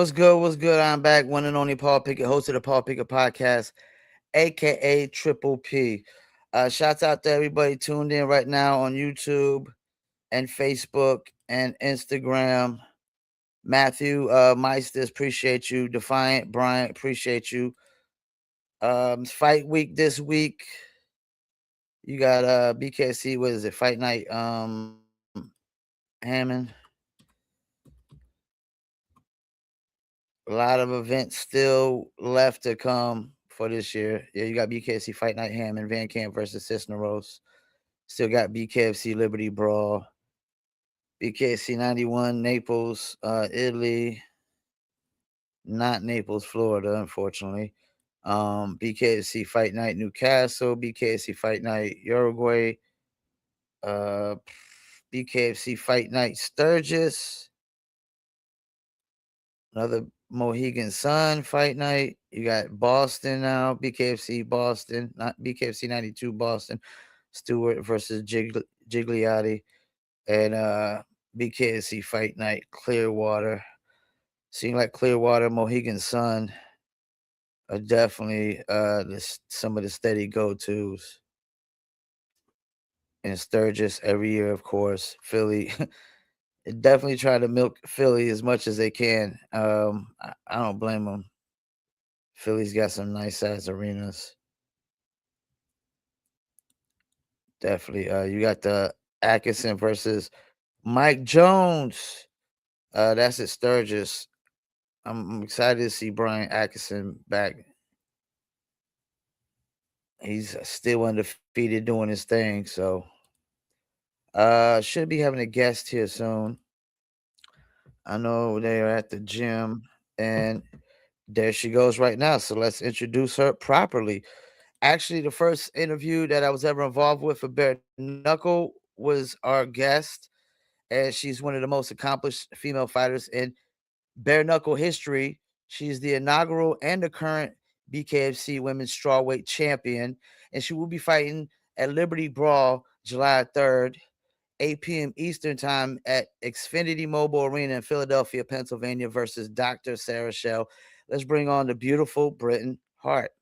What's good? What's good? I'm back. One and only Paul Pickett, host of the Paul Pickett Podcast, aka Triple P. Shouts out to everybody tuned in right now on YouTube and Facebook and Instagram. Matthew Meisters, appreciate you. Defiant Bryant, appreciate you. Fight week this week. You got BKC. What is it? Fight night. Hammond. A lot of events still left to come for this year. Yeah, you got BKFC Fight Night Hammond, Van Camp versus Cisneros. Still got BKFC Liberty Brawl, BKFC 91 Naples, Italy, not Naples, Florida, unfortunately. BKFC Fight Night Newcastle, BKFC Fight Night Uruguay, uh, BKFC Fight Night Sturgis, another Mohegan Sun fight night. You got Boston now, BKFC Boston, not BKFC 92 Boston, Stewart versus Gigliotti, and BKFC fight night Clearwater. Seems like Clearwater, Mohegan Sun are definitely some of the steady go-tos. And Sturgis every year, of course. Philly. Definitely try to milk Philly as much as they can. I don't blame them. Philly's got some nice size arenas. Definitely. You got the Atkinson versus Mike Jones. That's at Sturgis. I'm excited to see Brian Atkinson back. He's still undefeated doing his thing, so should be having a guest here soon. I know they are at the gym, and there she goes right now. So let's introduce her properly. Actually, the first interview that I was ever involved with for Bare Knuckle was our guest, and she's one of the most accomplished female fighters in Bare Knuckle history. She's the inaugural and the current BKFC Women's Strawweight Champion, and she will be fighting at Liberty Brawl July 3rd, 8 p.m. Eastern Time at Xfinity Mobile Arena in Philadelphia, Pennsylvania versus Dr. Sarah Shell. Let's bring on the beautiful Britton Hart.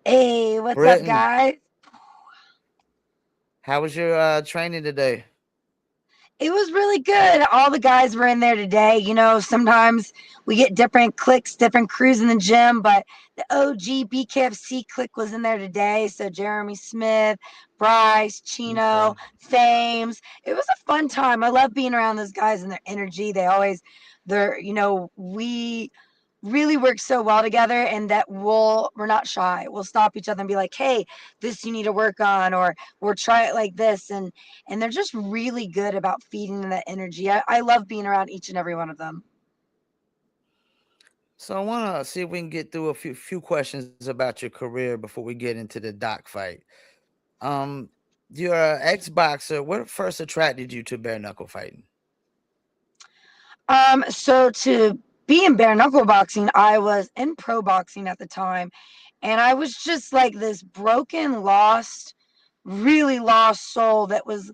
Hey, what's up, Britton, guys? how was your training today? It was really good. All the guys were in there today. Sometimes we get different cliques, different crews in the gym, but the OG BKFC clique was in there today. So Jeremy Smith, Bryce, Chino, Okay. Fames. It was a fun time. I love being around those guys and their energy. We really work so well together, and that we're not shy. We'll stop each other and be like, hey, this you need to work on, or we'll try it like this. And they're just really good about feeding that energy. I love being around each and every one of them. So I want to see if we can get through a few questions about your career before we get into the doc fight. Um, you're an ex-boxer. What first attracted you to bare knuckle fighting? So to be in bare knuckle boxing, I was in pro boxing at the time, and I was just like this broken, lost, really lost soul that was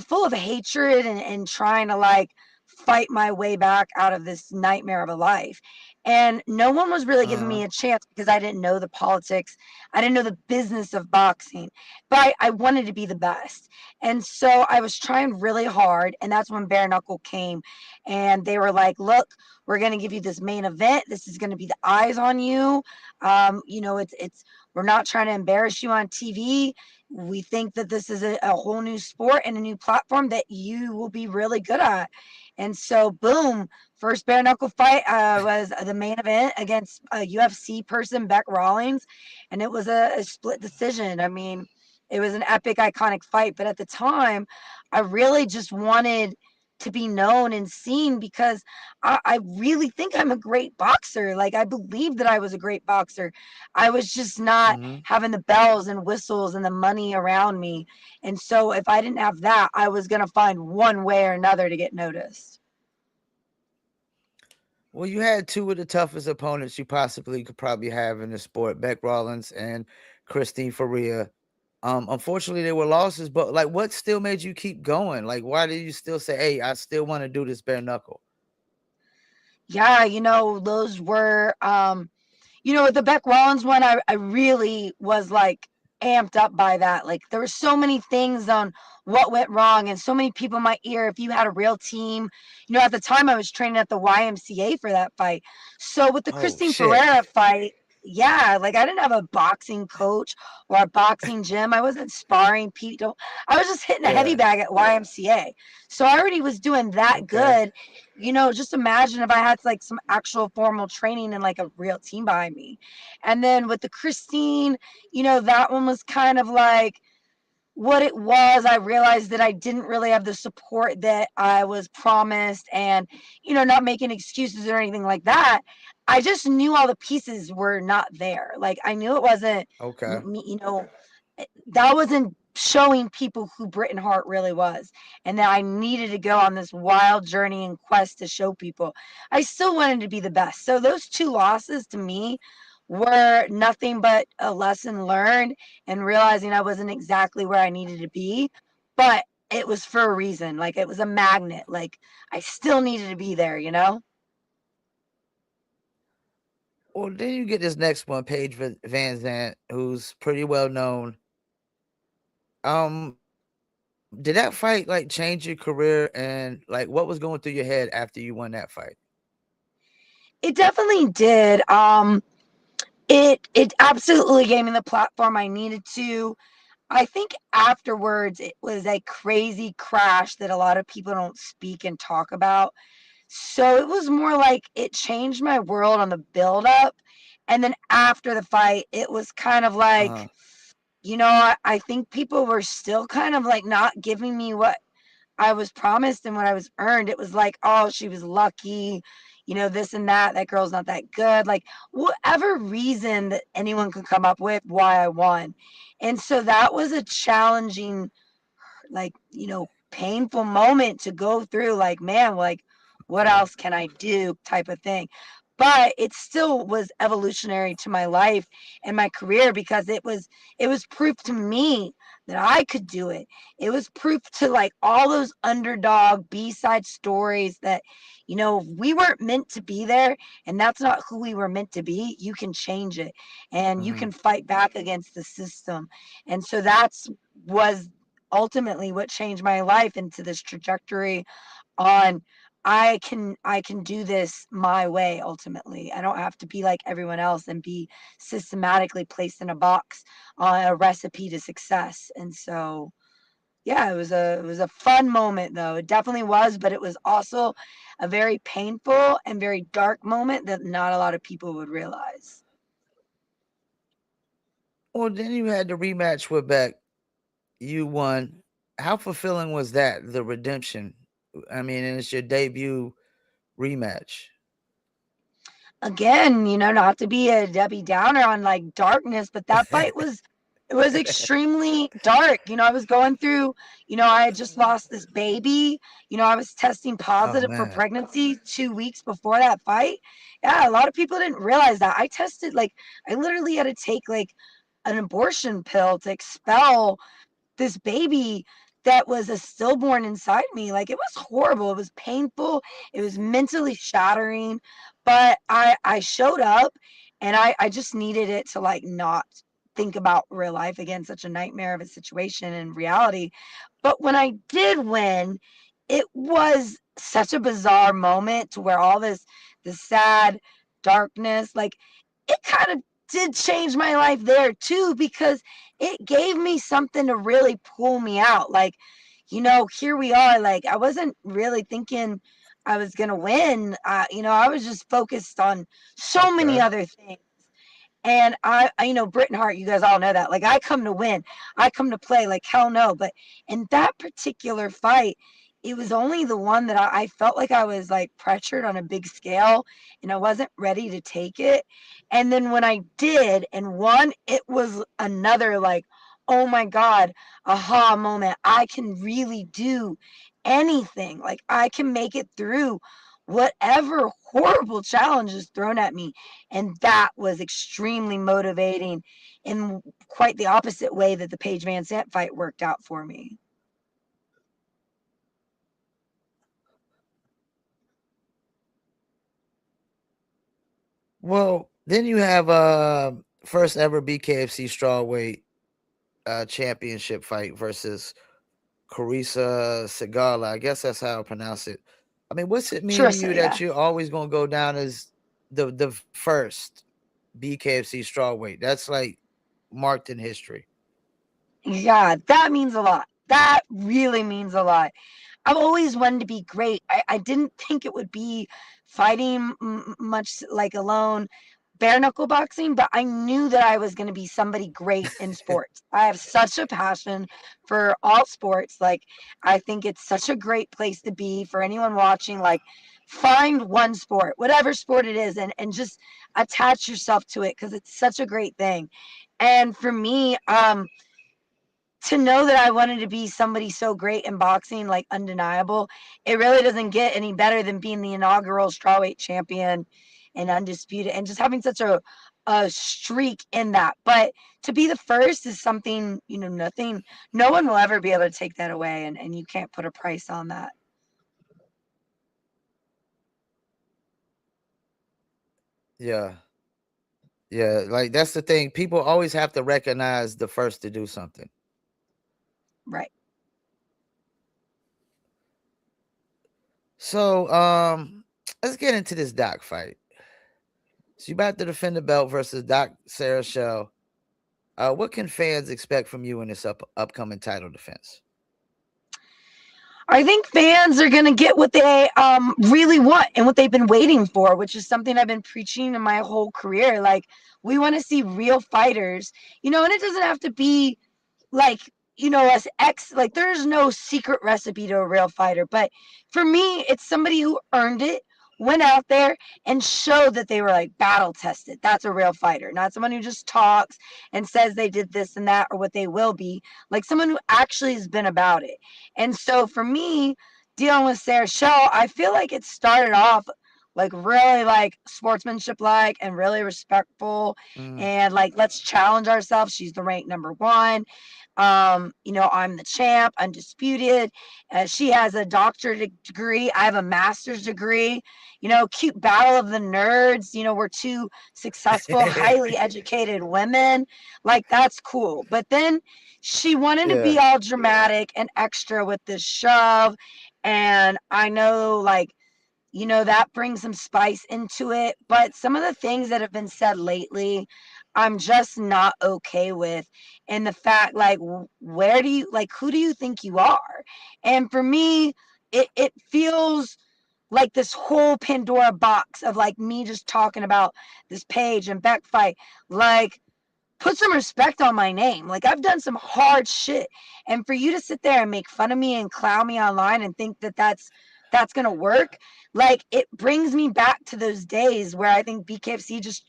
full of hatred and trying to like fight my way back out of this nightmare of a life. And no one was really giving me a chance because I didn't know the politics. I didn't know the business of boxing, but I wanted to be the best. And so I was trying really hard. And that's when Bare Knuckle came. And they were like, look, we're going to give you this main event. This is going to be the eyes on you. We're not trying to embarrass you on TV. We think that this is a whole new sport and a new platform that you will be really good at. And so, boom, first bare knuckle fight was the main event against a UFC person, Beck Rawlings, and it was a split decision. I mean, it was an epic, iconic fight. But at the time, I really just wanted to be known and seen because I really think I'm a great boxer. Like, I believe that I was a great boxer. I was just not Mm-hmm. having the bells and whistles and the money around me. And so if I didn't have that, I was going to find one way or another to get noticed. Well, you had two of the toughest opponents you possibly could probably have in the sport, Beck Rollins and Christine Faria. Unfortunately, they were losses, but like, what still made you keep going? Like, why did you still say, "Hey, I still want to do this bare knuckle"? Yeah, those were with the Beck Rollins one, I really was like amped up by that. Like there were so many things on what went wrong and so many people in my ear. If you had a real team, at the time I was training at the YMCA for that fight. So with the Oh Christine shit. Ferreira fight, yeah, like I didn't have a boxing coach or a boxing gym. I wasn't sparring people. I was just hitting a heavy Yeah. bag at YMCA. So I already was doing that Okay. good. Just imagine if I had like some actual formal training and like a real team behind me. And then with the Christine, that one was kind of like what it was. I realized that I didn't really have the support that I was promised, and, not making excuses or anything like that. I just knew all the pieces were not there. Like I knew it wasn't Okay. me, that wasn't showing people who Britton Hart really was, and that I needed to go on this wild journey and quest to show people. I still wanted to be the best. So those two losses to me were nothing but a lesson learned and realizing I wasn't exactly where I needed to be, but it was for a reason. Like it was a magnet. Like I still needed to be there. Well, then you get this next one, Paige Van Zant, who's pretty well known. Did that fight like change your career, and like what was going through your head after you won that fight? It definitely did. It absolutely gave me the platform I needed to. I think afterwards it was a crazy crash that a lot of people don't speak and talk about. So it was more like it changed my world on the build up. And then after the fight, it was kind of like, Uh-huh. I think people were still kind of like not giving me what I was promised and what I was earned. It was like, oh, she was lucky, this and that. That girl's not that good. Like, whatever reason that anyone could come up with why I won. And so that was a challenging, like, painful moment to go through. Like, man, like, what Okay. else can I do type of thing. But it still was evolutionary to my life and my career because it was proof to me that I could do it. It was proof to like all those underdog B-side stories that, we weren't meant to be there and that's not who we were meant to be. You can change it and you Hmm. can fight back against the system. And so that's was ultimately what changed my life into this trajectory on I can do this my way ultimately. I don't have to be like everyone else and be systematically placed in a box on a recipe to success. And so yeah, it was a fun moment though. It definitely was, but it was also a very painful and very dark moment that not a lot of people would realize. Well, then you had the rematch with Beck. You won. How fulfilling was that? The redemption. I mean, and it's your debut rematch. Again, not to be a Debbie Downer on like darkness, but that fight was it was extremely dark. I was going through, I had just lost this baby. I was testing Oh positive for man. pregnancy 2 weeks before that fight. Yeah, a lot of people didn't realize that. I literally had to take like an abortion pill to expel this baby that was a stillborn inside me. Like it was horrible. It was painful. It was mentally shattering. But I showed up and I just needed it to like not think about real life again, such a nightmare of a situation and reality. But when I did win, it was such a bizarre moment to where all this sad darkness, like it kind of did change my life there too because it gave me something to really pull me out. Like, here we are. Like, I wasn't really thinking I was going to win. I was just focused on so many Okay. other things. And Britton Hart, you guys all know that. Like, I come to win, I come to play. Like, hell no. But in that particular fight, it was only the one that I felt like I was like pressured on a big scale and I wasn't ready to take it. And then when I did and won, it was another like, oh my God, aha moment. I can really do anything. Like, I can make it through whatever horrible challenge is thrown at me. And that was extremely motivating in quite the opposite way that the Paige Van Sant fight worked out for me. Well, then you have first ever BKFC Strawweight championship fight versus Carissa Segala. I guess that's how I pronounce it. I mean, what's it mean to you Trissa, that yeah. you're always gonna go down as the first BKFC Strawweight? That's like marked in history. Yeah, that means a lot. That really means a lot. I've always wanted to be great. I didn't think it would be fighting much like alone bare knuckle boxing, but I knew that I was going to be somebody great in sports. I have such a passion for all sports. Like, I think it's such a great place to be for anyone watching. Like, find one sport, whatever sport it is, and just attach yourself to it because it's such a great thing. And for me, to know that I wanted to be somebody so great in boxing, like undeniable, it really doesn't get any better than being the inaugural strawweight champion and undisputed and just having such a streak in that. But to be the first is something, nothing, no one will ever be able to take that away. And you can't put a price on that. Yeah. Yeah, like that's the thing. People always have to recognize the first to do something. Right. So, let's get into this Doc fight. So you about to defend the belt versus Doc Sarah Shell. What can fans expect from you in this upcoming title defense? I think fans are going to get what they really want and what they've been waiting for, which is something I've been preaching in my whole career. Like, we want to see real fighters, and it doesn't have to be like, as like there's no secret recipe to a real fighter, but for me it's somebody who earned it, went out there and showed that they were like battle tested. That's a real fighter, not someone who just talks and says they did this and that or what they will be. Like, someone who actually has been about it. And so for me, dealing with Sarah Shell, I feel like it started off like really like sportsmanship like and really respectful, Mm, and like, let's challenge ourselves. She's the ranked number one. I'm the champ, undisputed. She has a doctorate degree. I have a master's degree. Cute battle of the nerds. We're two successful, highly educated women. Like, that's cool. But then she wanted to yeah, be all dramatic and extra with this shove. And I know, like, that brings some spice into it. But some of the things that have been said lately, I'm just not okay with. And the fact, like, where do you, like, who do you think you are? And for me, it feels like this whole Pandora box of like me just talking about this Paige and Beck fight. Like, put some respect on my name. Like, I've done some hard shit. And for you to sit there and make fun of me and clown me online and think that that's going to work, like, it brings me back to those days where I think BKFC just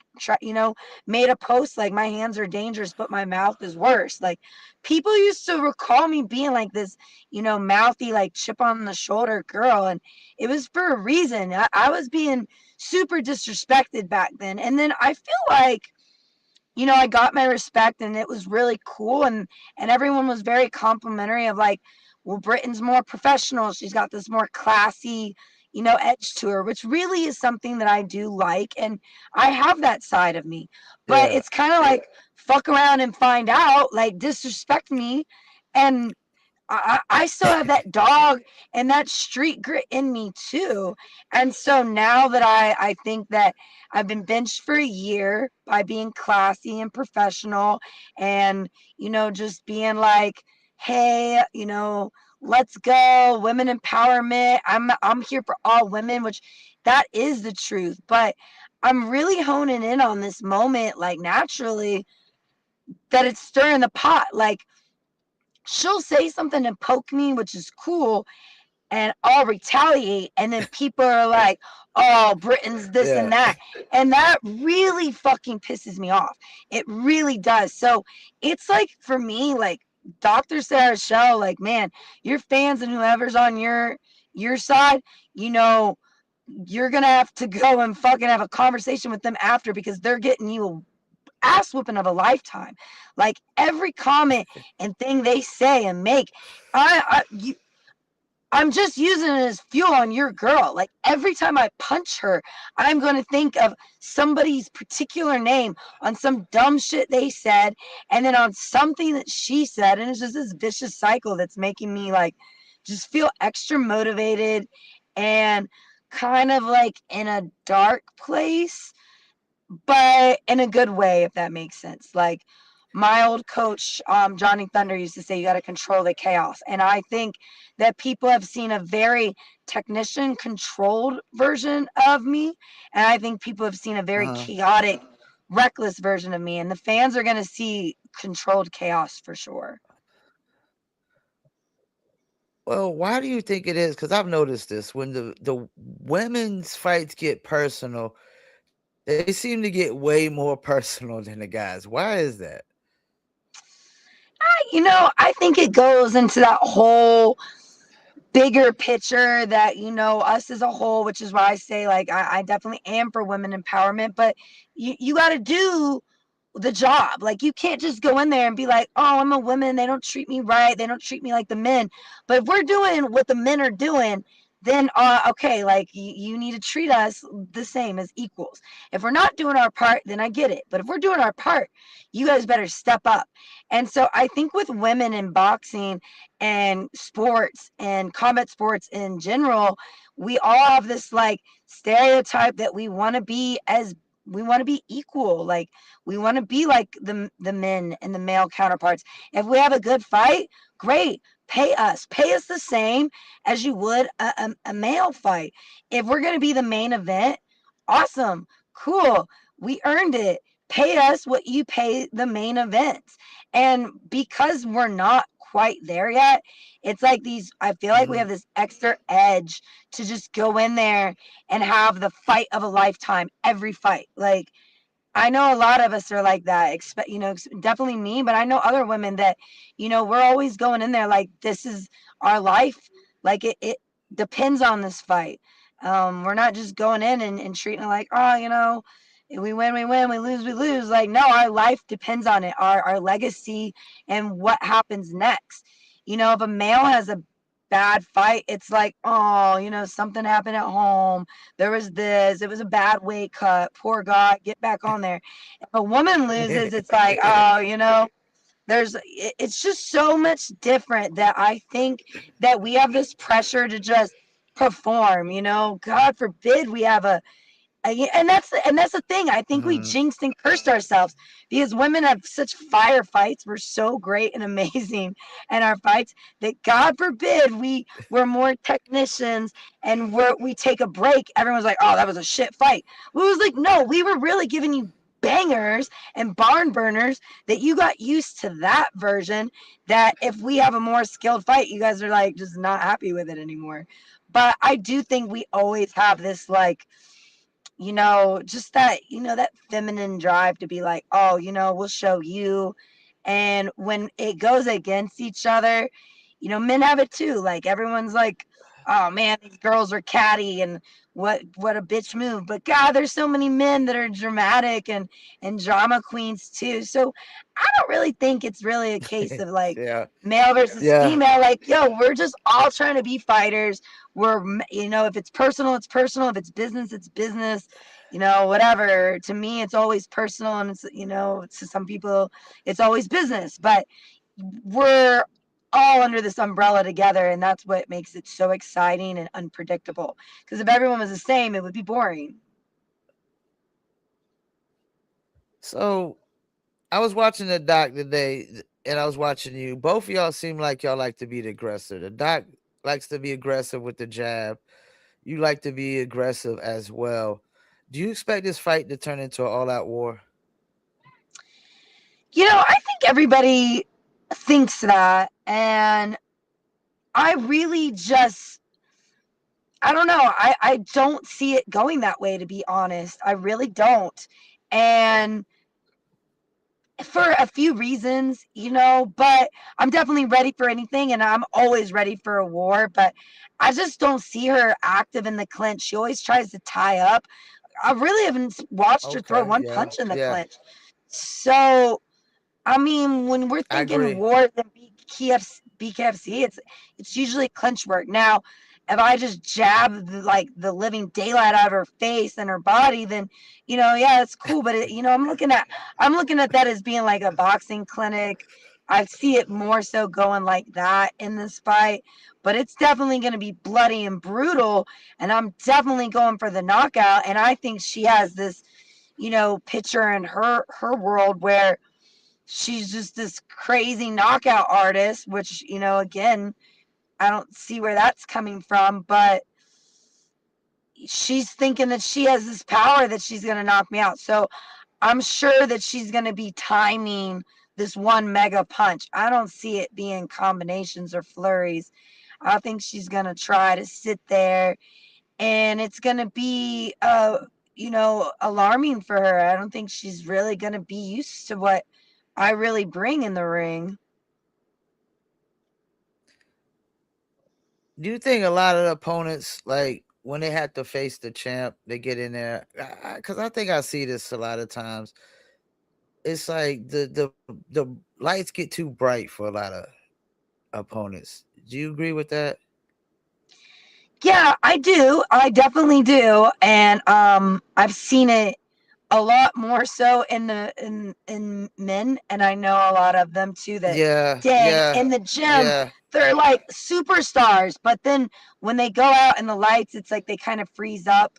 made a post like, my hands are dangerous but my mouth is worse. Like, people used to recall me being like this, mouthy, like chip on the shoulder girl, and it was for a reason. I was being super disrespected back then. And then I feel like, I got my respect and it was really cool, and everyone was very complimentary of like, well, Britain's more professional. She's got this more classy, edge to her, which really is something that I do like, and I have that side of me. But yeah, it's kind of like, fuck around and find out, like, disrespect me, and I still have that dog and that street grit in me too. And so now that I think that I've been benched for a year by being classy and professional, and, just being like, hey, let's go, women empowerment. I'm here for all women, which that is the truth. But I'm really honing in on this moment, like, naturally, that it's stirring the pot. Like, she'll say something and poke me, which is cool, and I'll retaliate. And then people are like, oh, Britain's this yeah. and that. And that really fucking pisses me off. It really does. So it's like, for me, like, Dr. Sarah Shell, like, man, your fans and whoever's on your side, you know, you're gonna have to go and fucking have a conversation with them after, because they're getting you ass whooping of a lifetime. Like, every comment and thing they say and make, I you I'm just using it as fuel on your girl. Like every time I punch her, I'm going to think of somebody's particular name on some dumb shit they said, and then on something that she said. And it's just this vicious cycle that's making me like just feel extra motivated and kind of like in a dark place, but in a good way, if that makes sense. Like my old coach, Johnny Thunder, used to say, you got to control the chaos. And I think that people have seen a very technician controlled version of me. And I think people have seen a very Uh-huh. chaotic, reckless version of me. And the fans are going to see controlled chaos for sure. Well, why do you think it is? Because I've noticed this when the women's fights get personal, they seem to get way more personal than the guys. Why is that? I think it goes into that whole bigger picture that us as a whole, which is why I say like I definitely am for women empowerment, but you got to do the job. Like you can't just go in there and be like, oh, I'm a woman, they don't treat me right, they don't treat me like the men. But if we're doing what the men are doing, then okay, like you need to treat us the same as equals. If we're not doing our part, then I get it, but if we're doing our part, you guys better step up. And so I think with women in boxing and sports and combat sports in general, we all have this like stereotype that we want to be equal. Like we want to be like the men and the male counterparts. If we have a good fight, great. Pay us the same as you would a male fight. If we're going to be the main event, awesome, cool. We earned it. Pay us what you pay the main events. And because we're not quite there yet, it's like I feel like we Mhm. have this extra edge to just go in there and have the fight of a lifetime every fight. Like I know a lot of us are like that. Definitely me, but I know other women that, we're always going in there like this is our life. Like it depends on this fight. We're not just going in and treating it like, oh, we win, we lose, we lose. Like, no, our life depends on it, our legacy and what happens next. If a male has a bad fight, it's like, oh, something happened at home, there was this, it was a bad weight cut, poor guy, get back on there. If a woman loses, it's like, oh, it's just so much different that I think that we have this pressure to just perform. God forbid we have and that's the thing. I think we Mhm. jinxed and cursed ourselves because women have such fire fights. We're so great and amazing in our fights that God forbid we're more technicians and we take a break. Everyone's like, "Oh, that was a shit fight." We was like, "No, we were really giving you bangers and barn burners that you got used to that version. That if we have a more skilled fight, you guys are like just not happy with it anymore." But I do think we always have this like just that feminine drive to be like, oh, we'll show you. And when it goes against each other, men have it too. Like everyone's like, oh man, these girls are catty and what a bitch move. But God, there's so many men that are dramatic and drama queens too. So I don't really think it's really a case of like Yeah. male versus Yeah. female. Like, yo, we're just all trying to be fighters. If it's personal, it's personal. If it's business, it's business. Whatever. To me, it's always personal, and to some people, it's always business. But we're all under this umbrella together, and that's what makes it so exciting and unpredictable. Because if everyone was the same, it would be boring. So I was watching the doc today, and I was watching you. Both of y'all seem like y'all like to be the aggressor. The doc likes to be aggressive with the jab. You like to be aggressive as well. Do you expect this fight to turn into an all-out war? I think everybody thinks that, and I really just I don't know. I don't see it going that way, to be honest. I really don't. And for a few reasons, but I'm definitely ready for anything and I'm always ready for a war. But I just don't see her active in the clinch. She always tries to tie up. I really haven't watched her throw Okay. one Yeah. punch in the Yeah. clinch. So I mean, when we're I thinking agree. wars and BKFC, it's usually clinch work. Now, if I just jab the living daylight out of her face and her body, then yeah, it's cool. But I'm looking at that as being like a boxing clinic. I see it more so going like that in this fight, but it's definitely going to be bloody and brutal, and I'm definitely going for the knockout. And I think she has this, picture in her world where she's just this crazy knockout artist, which, again, I don't see where that's coming from, but she's thinking that she has this power that she's going to knock me out. So I'm sure that she's going to be timing this one mega punch. I don't see it being combinations or flurries. I think she's going to try to sit there, and it's going to be, alarming for her. I don't think she's really going to be used to what I really bring in the ring. Do you think a lot of the opponents, like when they have to face the champ, they get in there? Because I think I see this a lot of times. It's like the lights get too bright for a lot of opponents. Do you agree with that? Yeah, I do. I definitely do. And I've seen it a lot more so in men, and I know a lot of them too that, Yeah, dang, yeah, in the gym yeah. they're like superstars, but then when they go out in the lights, it's like they kind of freeze up,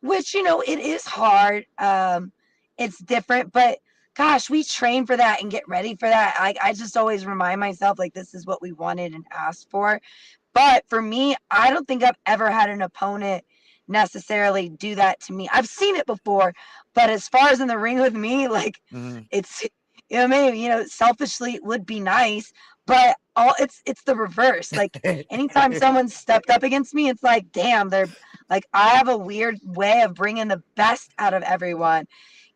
which, it is hard. It's different, but gosh, we train for that and get ready for that. I just always remind myself, like, this is what we wanted and asked for. But for me, I don't think I've ever had an opponent necessarily do that to me. I've seen it before, but as far as in the ring with me, like, Mhm. it's, maybe, selfishly it would be nice, but it's the reverse. Like, anytime someone stepped up against me, it's like, damn, they're like, I have a weird way of bringing the best out of everyone,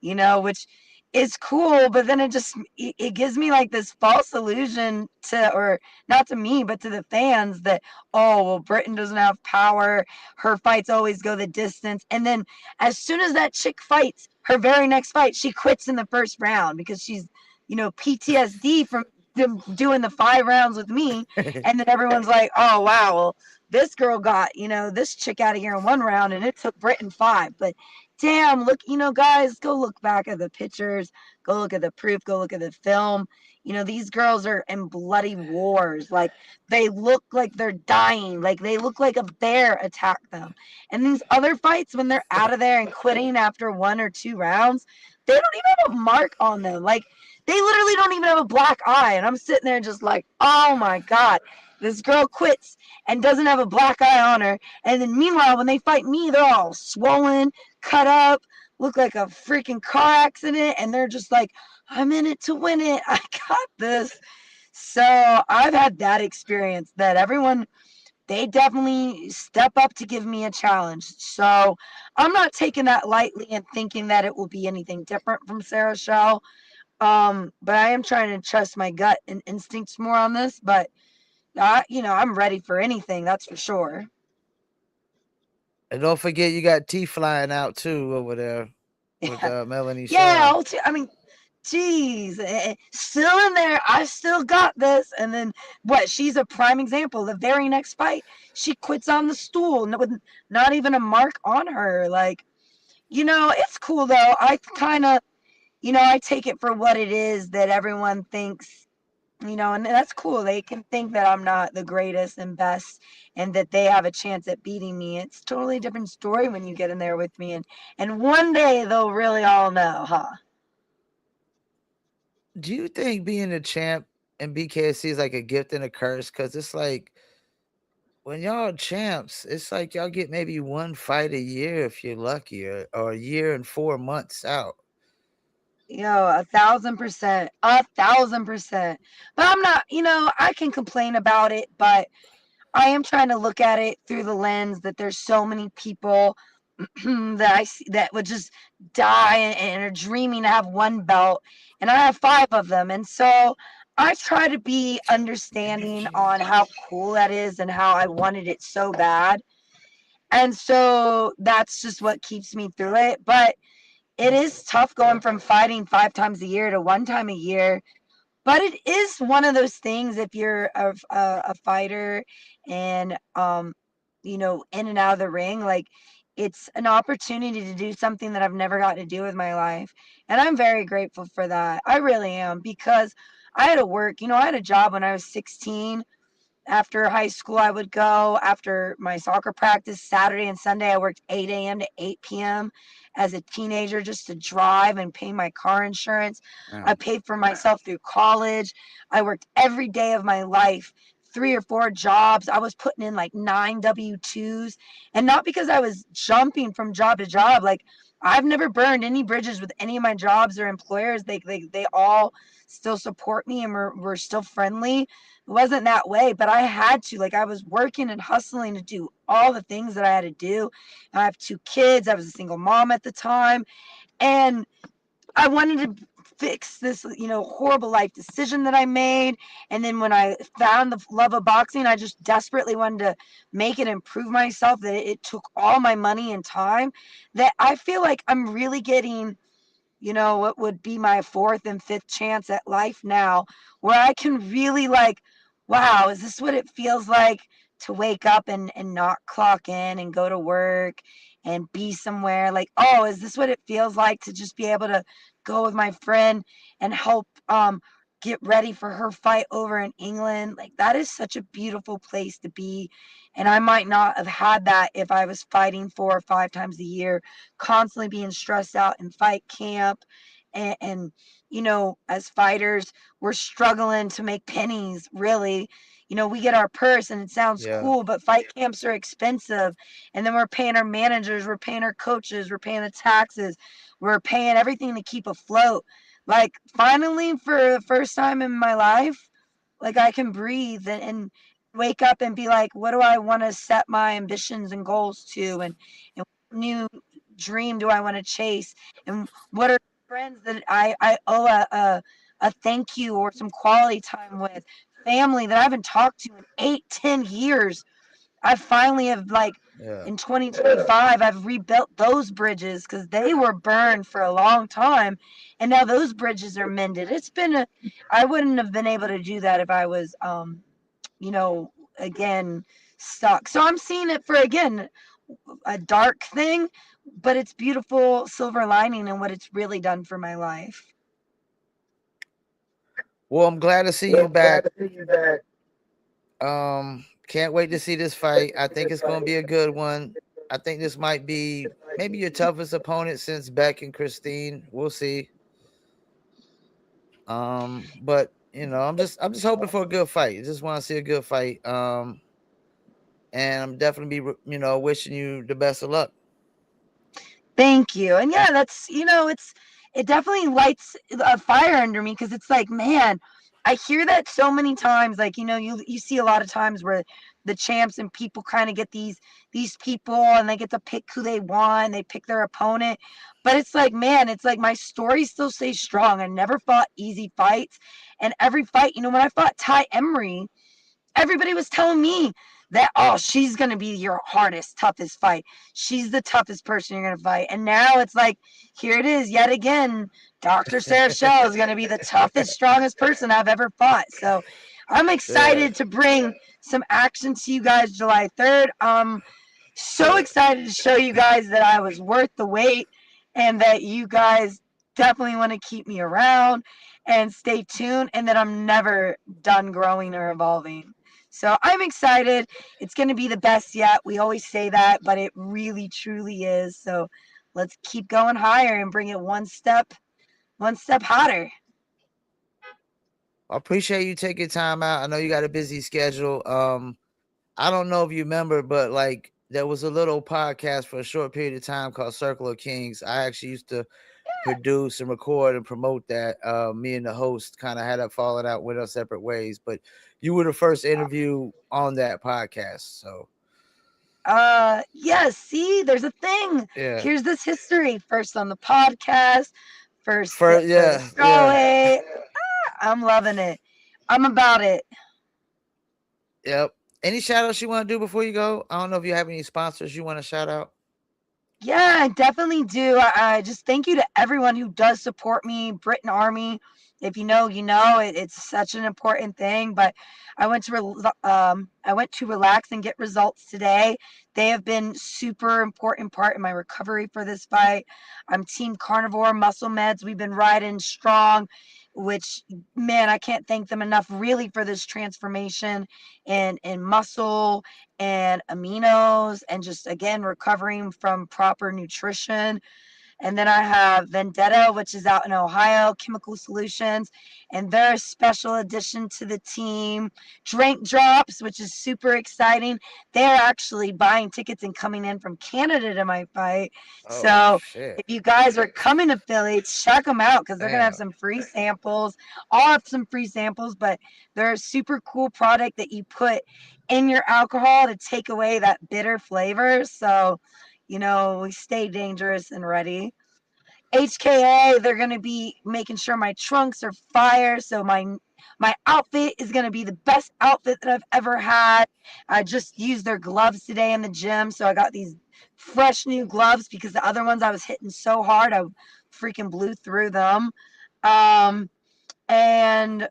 which is cool, but then it gives me like this false illusion to, or not to me, but to the fans, that, oh, well, Britain doesn't have power. Her fights always go the distance. And then as soon as that chick fights, her very next fight, she quits in the first round because she's, PTSD from them doing the 5 rounds with me. And then everyone's like, oh, wow, well, this girl got, this chick out of here in 1 round, and it took Britain 5. But damn, look, guys, go look back at the pictures, go look at the proof, go look at the film. These girls are in bloody wars. Like, they look like they're dying. Like, they look like a bear attacked them. And these other fights, when they're out of there and quitting after 1 or 2 rounds, they don't even have a mark on them. Like, they literally don't even have a black eye. And I'm sitting there just like, oh my God, this girl quits and doesn't have a black eye on her. And then meanwhile, when they fight me, they're all swollen, cut up, look like a freaking car accident. And they're just like, I'm in it to win it. I got this. So I've had that experience that everyone, they definitely step up to give me a challenge. So I'm not taking that lightly and thinking that it will be anything different from Sarah Shell. But I am trying to trust my gut and instincts more on this. But I'm ready for anything. That's for sure. And don't forget, you got T flying out too over there with Yeah, Melanie yeah. Shaw. I mean, geez, still in there. I still got this. And then what? She's a prime example. The very next fight, she quits on the stool, with not even a mark on her. Like, it's cool though. I kind of, I take it for what it is, that everyone thinks, and that's cool. They can think that I'm not the greatest and best, and that they have a chance at beating me. It's a totally different story when you get in there with me, and one day they'll really all know, huh? Do you think being a champ in BKFC is like a gift and a curse? Because it's like when y'all champs, it's like y'all get maybe one fight a year if you're lucky, or a year and 4 months out. 1,000%, 1,000%. But I'm not, I can complain about it, but I am trying to look at it through the lens that there's so many people that I see that would just die and are dreaming to have one belt, and I have 5 of them. And so I try to be understanding on how cool that is and how I wanted it so bad. And so that's just what keeps me through it. But it is tough going from fighting 5 times a year to 1 time a year. But it is one of those things if you're a fighter and in and out of the ring, like it's an opportunity to do something that I've never gotten to do with my life. And I'm very grateful for that. I really am, because I had to work. I had a job when I was 16. After high school, I would go after my soccer practice Saturday and Sunday. I worked 8 a.m. to 8 p.m. as a teenager just to drive and pay my car insurance. I Damn. paid for myself through college. I worked every day of my life, 3 or 4 jobs. I was putting in like 9 W-2s. And not because I was jumping from job to job. Like, I've never burned any bridges with any of my jobs or employers. They all still support me, and we're still friendly. It wasn't that way, but I had to. Like, I was working and hustling to do all the things that I had to do. I have 2 kids. I was a single mom at the time. And I wanted to fix this, horrible life decision that I made. And then when I found the love of boxing, I just desperately wanted to make it improve myself. That it took all my money and time. That I feel like I'm really getting, what would be my fourth and fifth chance at life now, where I can really, like, wow, is this what it feels like to wake up and not clock in and go to work and be somewhere? Like, oh, is this what it feels like to just be able to go with my friend and help get ready for her fight over in England? Like, that is such a beautiful place to be. And I might not have had that if I was fighting 4 or 5 times a year, constantly being stressed out in fight camp. And as fighters, we're struggling to make pennies, really. We get our purse and it sounds Yeah. cool, but fight camps are expensive. And then we're paying our managers, we're paying our coaches, we're paying the taxes, we're paying everything to keep afloat. Like, finally, for the first time in my life, like, I can breathe and wake up and be like, what do I want to set my ambitions and goals to? And what new dream do I want to chase? And what are friends that I owe a thank you or some quality time with? Family that I haven't talked to in 8, 10 years. I finally have, like, Yeah. in 2025, I've rebuilt those bridges because they were burned for a long time. And now those bridges are mended. I wouldn't have been able to do that if I was, again, stuck. So I'm seeing it for, again, a dark thing, but it's beautiful silver lining and what it's really done for my life. Well, I'm glad to see you back. Can't wait to see this fight. I think it's going to be a good one. I think this might be maybe your toughest opponent since Beck and Christine. We'll see. But I'm just hoping for a good fight. I just want to see a good fight. And I'm definitely be wishing you the best of luck. Thank you. And yeah, it definitely lights a fire under me, because it's like, man, I hear that so many times. Like, you see a lot of times where the champs and people kind of get these people and they get to pick who they want, they pick their opponent. But it's like, man, it's like my story still stays strong. I never fought easy fights. And every fight, when I fought Ty Emery, everybody was telling me that, oh, she's going to be your hardest, toughest fight. She's the toughest person you're going to fight. And now it's like, here it is yet again. Dr. Sarah Shell is going to be the toughest, strongest person I've ever fought. So I'm Yeah. excited to bring some action to you guys July 3rd. So Yeah. excited to show you guys that I was worth the wait, and that you guys definitely want to keep me around and stay tuned, and that I'm never done growing or evolving. So I'm excited. It's going to be the best yet. We always say that, but it really truly is. So let's keep going higher and bring it one step hotter. I appreciate you taking time out. I know you got a busy schedule. I don't know if you remember, but like there was a little podcast for a short period of time called Circle of Kings. I actually used to produce and record and promote that. Me and the host kind of had a falling out, went our separate ways, but you were the first interview on that podcast. So Yes, see, there's a thing. yeah. Here's this history. First on the podcast, first For for the yeah, yeah. Strawweight. I'm loving it. I'm about it. Yep. Any shout outs you want to do before you go? I don't know if you have any sponsors you want to shout out. Yeah, I definitely do. I just thank you to everyone who does support me. Britain Army, If you know, you know. It's such an important thing. But I went to relax and get results today. They have been super important part in my recovery for this fight. I'm Team Carnivore Muscle Meds. We've been riding strong, which, man, I can't thank them enough really for this transformation in muscle and aminos, and just again recovering from proper nutrition. And then I have Vendetta, which is out in Ohio, Chemical Solutions, and they're a special addition to the team. Drink Drops, which is super exciting. They're actually buying tickets and coming in from Canada to my fight. Oh So shit. if you guys are coming to Philly, check them out because they're going to have Damn. some free samples. I'll have some free samples, but they're a super cool product that you put in your alcohol to take away that bitter flavor. So, we stay dangerous and ready. HKA, they're gonna be making sure my trunks are fire. So my outfit is gonna be the best outfit that I've ever had. I just used their gloves today in the gym, so I got these fresh new gloves because the other ones I was hitting so hard I freaking blew through them. Um, and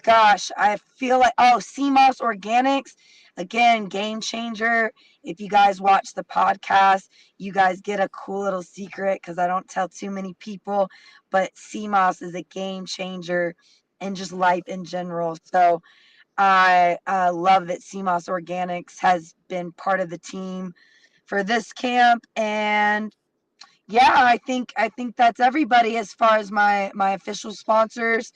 gosh, I feel like, oh, CMOS Organics, again, game changer. If you guys watch the podcast, you guys get a cool little secret because I don't tell too many people, but CMOS is a game changer in just life in general. So I love that CMOS Organics has been part of the team for this camp. And yeah, I think that's everybody as far as my official sponsors.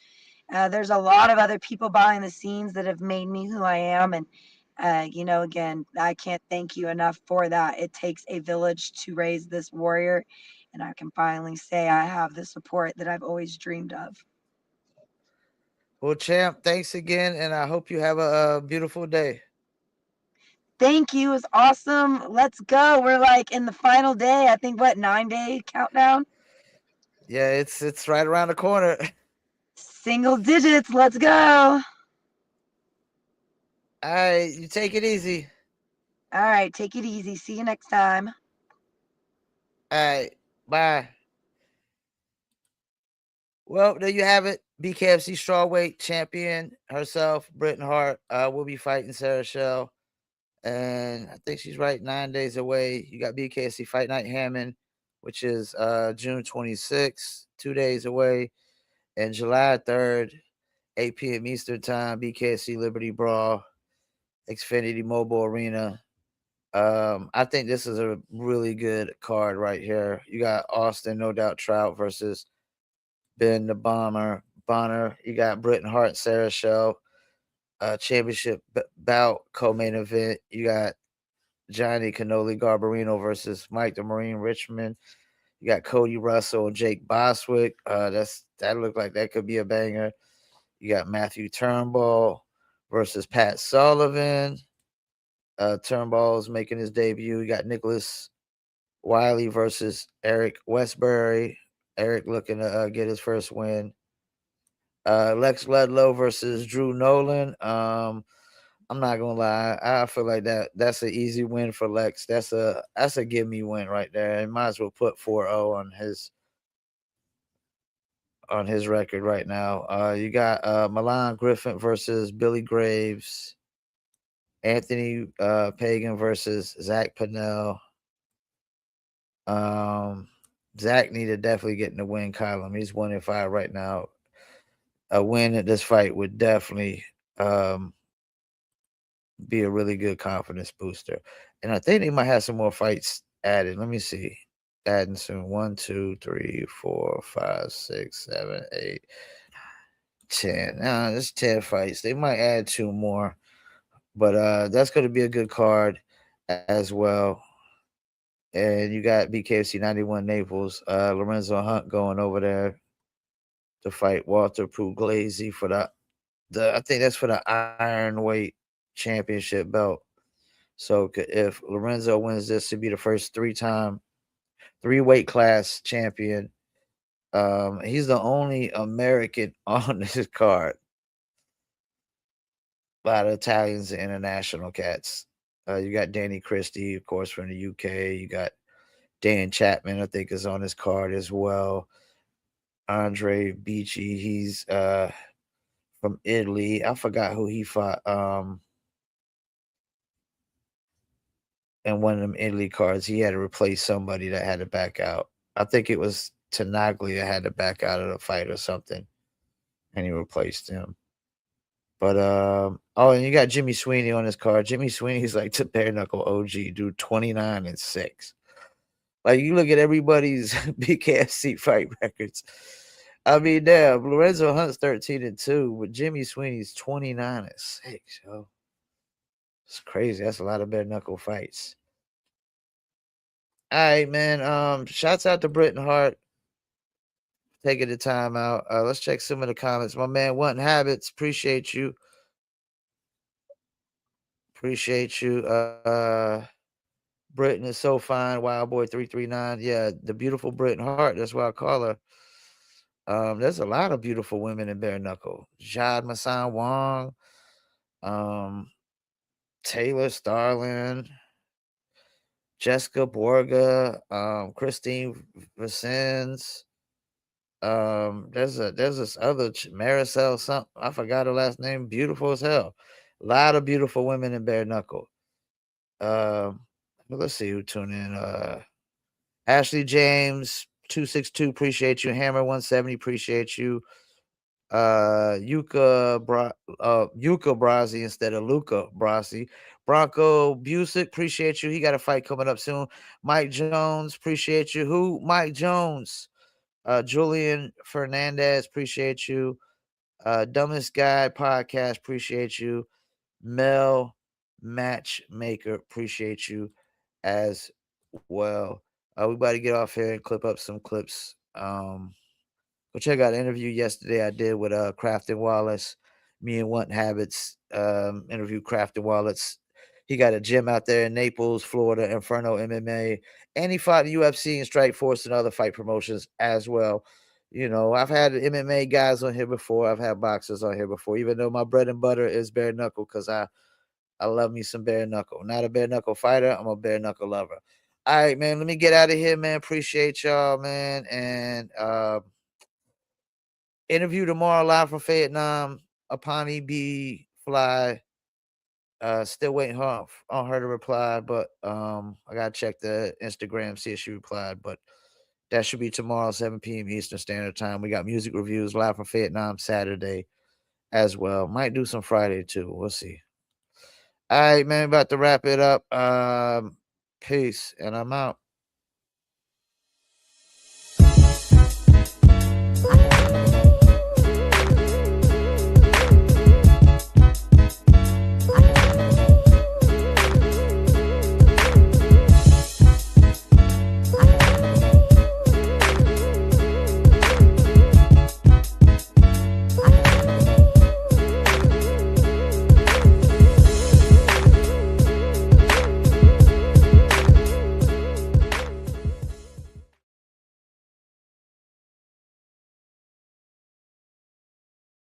There's a lot of other people behind the scenes that have made me who I am. And, again, I can't thank you enough for that. It takes a village to raise this warrior. And I can finally say I have the support that I've always dreamed of. Well, champ, thanks again, and I hope you have a beautiful day. Thank you. It's awesome. Let's go. We're like in the final day. I think, what, 9-day countdown? Yeah, it's right around the corner. Single digits. Let's go. All right, you take it easy. All right. Take it easy. See you next time. All right, bye. Well, there you have it. BKFC Strawweight champion herself, Britain Hart, will be fighting Sarah Shell. And I think she's right 9 days away. You got BKFC Fight Night Hammond, which is June 26th, 2 days away. And July 3rd, 8 p.m. Eastern Time, BKFC Liberty Brawl, Xfinity Mobile Arena. I think this is a really good card right here. You got Austin, no doubt Trout versus Ben the Bomber Bonner. You got Britain Hart, Sarah Shell, championship bout co-main event. You got Johnny Canoli Garbarino versus Mike the Marine Richmond. You got Cody Russell and Jake Boswick. That looked like that could be a banger. You got Matthew Turnbull versus Pat Sullivan. Turnbull's making his debut. You got Nicholas Wiley versus Eric Westbury. Eric looking to get his first win. Lex Ludlow versus Drew Nolan. I'm not gonna lie. I feel like that's an easy win for Lex. That's a give me win right there. And might as well put 4-0 on his record right now. You got Milan Griffin versus Billy Graves. Anthony Pagan versus Zach Pinnell. Zach need to definitely get in the win column. He's 1-5 right now. A win at this fight would definitely be a really good confidence booster. And I think they might have some more fights added. Let me see. Adding soon. 1, 2, 3, 4, 5, 6, 7, 8, 10. There's 10 fights. They might add 2 more. But that's going to be a good card as well. And you got BKFC 91 Naples, Lorenzo Hunt going over there to fight Walter Puglisi for the I think that's for the iron weight championship belt. So if Lorenzo wins this, to be the first 3 weight class champion. He's the only American on this card. A lot of Italians and international cats. You got Danny Christie, of course, from the UK. You got Dan Chapman, I think, is on this card as well. Andre Beachy. He's from Italy. I forgot who he fought. And one of them Italy cards, he had to replace somebody that had to back out. I think it was Tanagli that had to back out of the fight or something, and he replaced him. But oh, and you got Jimmy Sweeney on his card. Jimmy Sweeney's like the bare knuckle OG, dude, 29-6. Like you look at everybody's BKFC fight records. I mean, damn, Lorenzo Hunt's 13-2, but Jimmy Sweeney's 29-6. Yo, it's crazy. That's a lot of bare knuckle fights. All right, man. Shouts out to Britton Hart taking the time out. Let's check some of the comments. My man, Wanting Habits, appreciate you. Appreciate you. Britton is so fine. Wild Boy 339. Yeah, the beautiful Britton Hart. That's why I call her. There's a lot of beautiful women in bare knuckle. Jade Masan Wong, um, Taylor Starlin, Jessica Borga, Christine Vicens. There's this other Maricel something. I forgot her last name. Beautiful as hell. A lot of beautiful women in bare knuckle. Um, let's see who tuned in. Ashley James 262, appreciate you. Hammer 170, appreciate you. Yuka Brasi instead of Luca Brasi. Bronco Busick, appreciate you. He got a fight coming up soon. Mike Jones, appreciate you. Who? Mike Jones. Julian Fernandez, appreciate you. Dumbest Guy Podcast, appreciate you. Mel Matchmaker, appreciate you as well. We about to get off here and clip up some clips. Go check out an interview yesterday I did with Crafton Wallace. Me and Want Habits interview Crafton Wallace. He got a gym out there in Naples, Florida, Inferno MMA, and he fought in UFC and Strike Force and other fight promotions as well. You know, I've had MMA guys on here before. I've had boxers on here before, even though my bread and butter is bare knuckle because I love me some bare knuckle. Not a bare knuckle fighter. I'm a bare knuckle lover. All right, man. Let me get out of here, man. Appreciate y'all, man. And interview tomorrow live from Vietnam. Apani B Fly. Still waiting on her to reply, but I gotta check the Instagram, see if she replied. But that should be tomorrow, 7 p.m. Eastern Standard Time. We got music reviews live from Vietnam Saturday as well. Might do some Friday too. We'll see. All right, man. About to wrap it up. Peace, and I'm out.